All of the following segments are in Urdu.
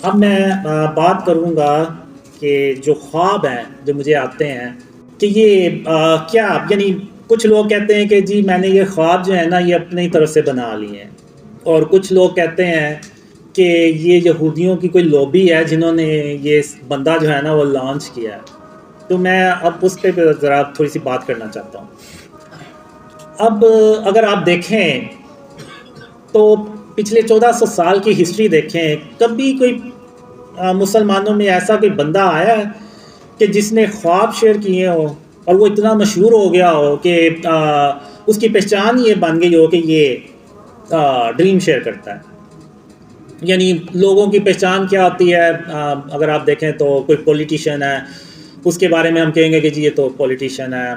اب میں بات کروں گا کہ جو خواب ہیں جو مجھے آتے ہیں کہ یہ کیا یعنی کچھ لوگ کہتے ہیں کہ جی میں نے یہ خواب جو ہے نا یہ اپنی طرف سے بنا لیے ہیں، اور کچھ لوگ کہتے ہیں کہ یہ یہودیوں کی کوئی لوبی ہے جنہوں نے یہ بندہ جو ہے نا وہ لانچ کیا ہے۔ تو میں اب اس پہ ذرا تھوڑی سی بات کرنا چاہتا ہوں۔ اب اگر آپ دیکھیں تو پچھلے 1400 سال کی ہسٹری دیکھیں، کبھی کوئی مسلمانوں میں ایسا کوئی بندہ آیا ہے کہ جس نے خواب شیئر کیے ہو اور وہ اتنا مشہور ہو گیا ہو کہ اس کی پہچان یہ بن گئی ہو کہ یہ ڈریم شیئر کرتا ہے؟ یعنی لوگوں کی پہچان کیا ہوتی ہے؟ اگر آپ دیکھیں تو کوئی پولیٹیشین ہے، اس کے بارے میں ہم کہیں گے کہ جی یہ تو پولیٹیشین ہے،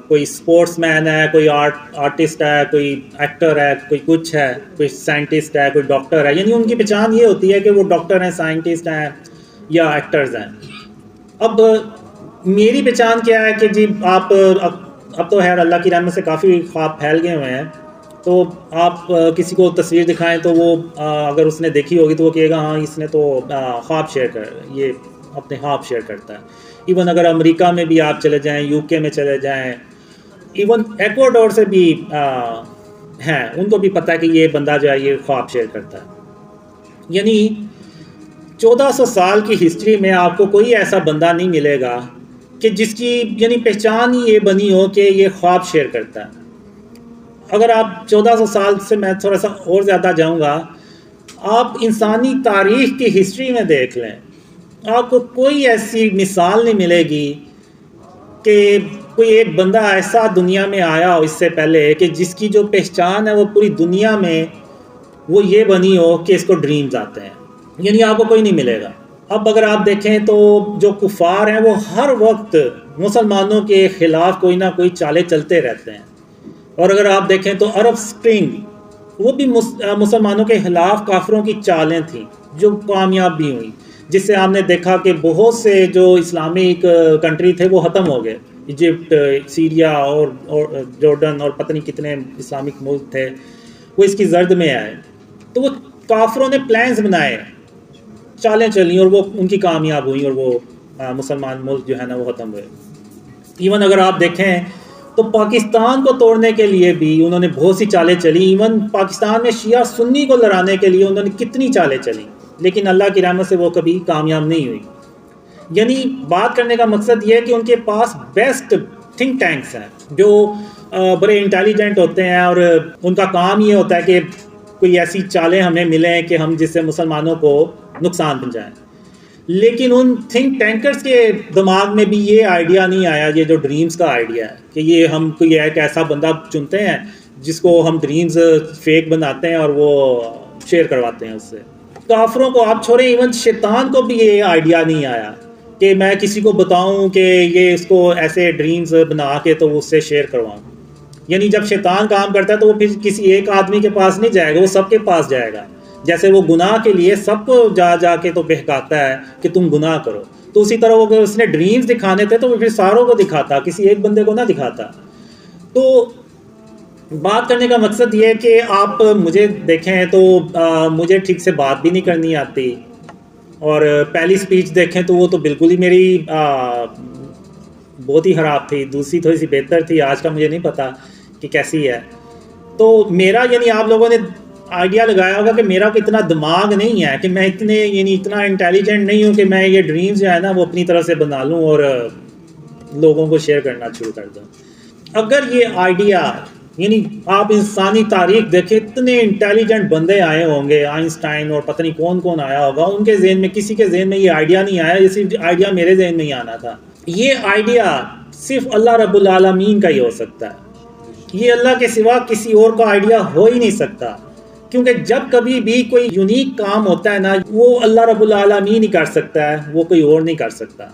کوئی سپورٹس مین ہے، کوئی آرٹسٹ ہے، کوئی ایکٹر ہے، کوئی کچھ ہے، کوئی سائنٹسٹ ہے، کوئی ڈاکٹر ہے۔ یعنی ان کی پہچان یہ ہوتی ہے کہ وہ ڈاکٹر ہیں، سائنٹسٹ ہیں یا ایکٹرز ہیں۔ اب میری پہچان کیا ہے کہ جی آپ اب تو خیر اللہ کی رحمت سے کافی خواب پھیل گئے ہوئے ہیں، تو آپ کسی کو تصویر دکھائیں تو وہ اگر اس نے دیکھی ہوگی تو وہ کہے گا ہاں اس نے تو خواب شیئر کر یہ اپنے خواب شیئر کرتا ہے۔ ایون اگر امریکہ میں بھی آپ چلے جائیں، یو کے میں چلے جائیں، ایون ایکواڈور سے بھی ہیں، ان کو بھی پتہ ہے کہ یہ بندہ جو ہے یہ خواب شیئر کرتا ہے۔ یعنی 1400 سال کی ہسٹری میں آپ کو کوئی ایسا بندہ نہیں ملے گا کہ جس کی یعنی پہچان ہی یہ بنی ہو کہ یہ خواب شیئر کرتا ہے۔ اگر آپ 1400 سال سے میں تھوڑا سا اور زیادہ جاؤں گا، آپ انسانی تاریخ کی ہسٹری میں دیکھ لیں، آپ کو کوئی ایسی مثال نہیں ملے گی کہ کوئی ایک بندہ ایسا دنیا میں آیا ہو اس سے پہلے کہ جس کی جو پہچان ہے وہ پوری دنیا میں وہ یہ بنی ہو کہ اس کو ڈریمز آتے ہیں۔ یعنی آپ کو کوئی نہیں ملے گا۔ اب اگر آپ دیکھیں تو جو کفار ہیں وہ ہر وقت مسلمانوں کے خلاف کوئی نہ کوئی چالیں چلتے رہتے ہیں، اور اگر آپ دیکھیں تو عرب سپرنگ وہ بھی مسلمانوں کے خلاف کافروں کی چالیں تھیں جو کامیاب بھی ہوئیں، جس سے آپ نے دیکھا کہ بہت سے جو اسلامک کنٹری تھے وہ ختم ہو گئے۔ ایجپٹ، سیریا اور جارڈن اور پتہ نہیں کتنے اسلامک ملک تھے وہ اس کی زرد میں آئے۔ تو وہ کافروں نے پلانز بنائے، چالیں چلیں اور وہ ان کی کامیاب ہوئیں، اور وہ مسلمان ملک جو ہے نا وہ ختم ہوئے۔ ایون اگر آپ دیکھیں تو پاکستان کو توڑنے کے لیے بھی انہوں نے بہت سی چالیں چلی، ایون پاکستان میں شیعہ سنی کو لڑانے کے لیے انہوں نے کتنی چالیں چلی، لیکن اللہ کی رحمت سے وہ کبھی کامیاب نہیں ہوئی۔ یعنی بات کرنے کا مقصد یہ ہے کہ ان کے پاس بیسٹ تھنک ٹینکس ہیں جو بڑے انٹیلیجنٹ ہوتے ہیں، اور ان کا کام یہ ہوتا ہے کہ کوئی ایسی چالیں ہمیں ملیں کہ ہم جس سے مسلمانوں کو نقصان پہنچائیں۔ لیکن ان تھنک ٹینکرز کے دماغ میں بھی یہ آئیڈیا نہیں آیا، یہ جو ڈریمز کا آئیڈیا ہے کہ یہ ہم کوئی ایک ایسا بندہ چنتے ہیں جس کو ہم ڈریمز فیک بناتے ہیں اور وہ شیئر کرواتے ہیں اس سے۔ کافروں کو آپ چھوڑیں، ایون شیطان کو بھی یہ آئیڈیا نہیں آیا کہ میں کسی کو بتاؤں کہ یہ اس کو ایسے ڈریمز بنا کے تو اس سے شیئر کرواؤں۔ یعنی جب شیطان کام کرتا ہے تو وہ پھر کسی ایک آدمی کے پاس نہیں جائے گا، وہ سب کے پاس جائے گا۔ جیسے وہ گناہ کے لیے سب کو جا جا کے تو بہکاتا ہے کہ تم گناہ کرو، تو اسی طرح وہ اس نے ڈریمز دکھانے تھے تو وہ پھر ساروں کو دکھاتا، کسی ایک بندے کو نہ دکھاتا۔ تو بات کرنے کا مقصد یہ ہے کہ آپ مجھے دیکھیں تو مجھے ٹھیک سے بات بھی نہیں کرنی آتی، اور پہلی سپیچ دیکھیں تو وہ تو بالکل ہی میری بہت ہی خراب تھی، دوسری تھوڑی سی بہتر تھی، آج کا مجھے نہیں پتا کہ کیسی ہے۔ تو میرا یعنی آپ لوگوں نے آئیڈیا لگایا ہوگا کہ میرا کوئی اتنا دماغ نہیں ہے کہ میں اتنا انٹیلیجنٹ نہیں ہوں کہ میں یہ ڈریمز جو ہے نا وہ اپنی طرف سے بنا لوں اور لوگوں کو شیئر کرنا شروع کر دوں۔ اگر یہ آئیڈیا یعنی آپ انسانی تاریخ دیکھیں، اتنے انٹیلیجنٹ بندے آئے ہوں گے، آئنسٹائن اور پتہ نہیں کون کون آیا ہوگا، ان کے ذہن میں کسی کے ذہن میں یہ آئیڈیا نہیں آیا، یہ صرف آئیڈیا میرے ذہن میں ہی آنا تھا۔ یہ آئیڈیا صرف اللہ رب العالمین کا ہی ہو سکتا ہے، یہ اللہ کے سوا کسی اور کا آئیڈیا ہو ہی نہیں سکتا، کیونکہ جب کبھی بھی کوئی یونیک کام ہوتا ہے نا وہ اللہ رب العالمین ہی کر سکتا ہے، وہ کوئی اور نہیں کر سکتا۔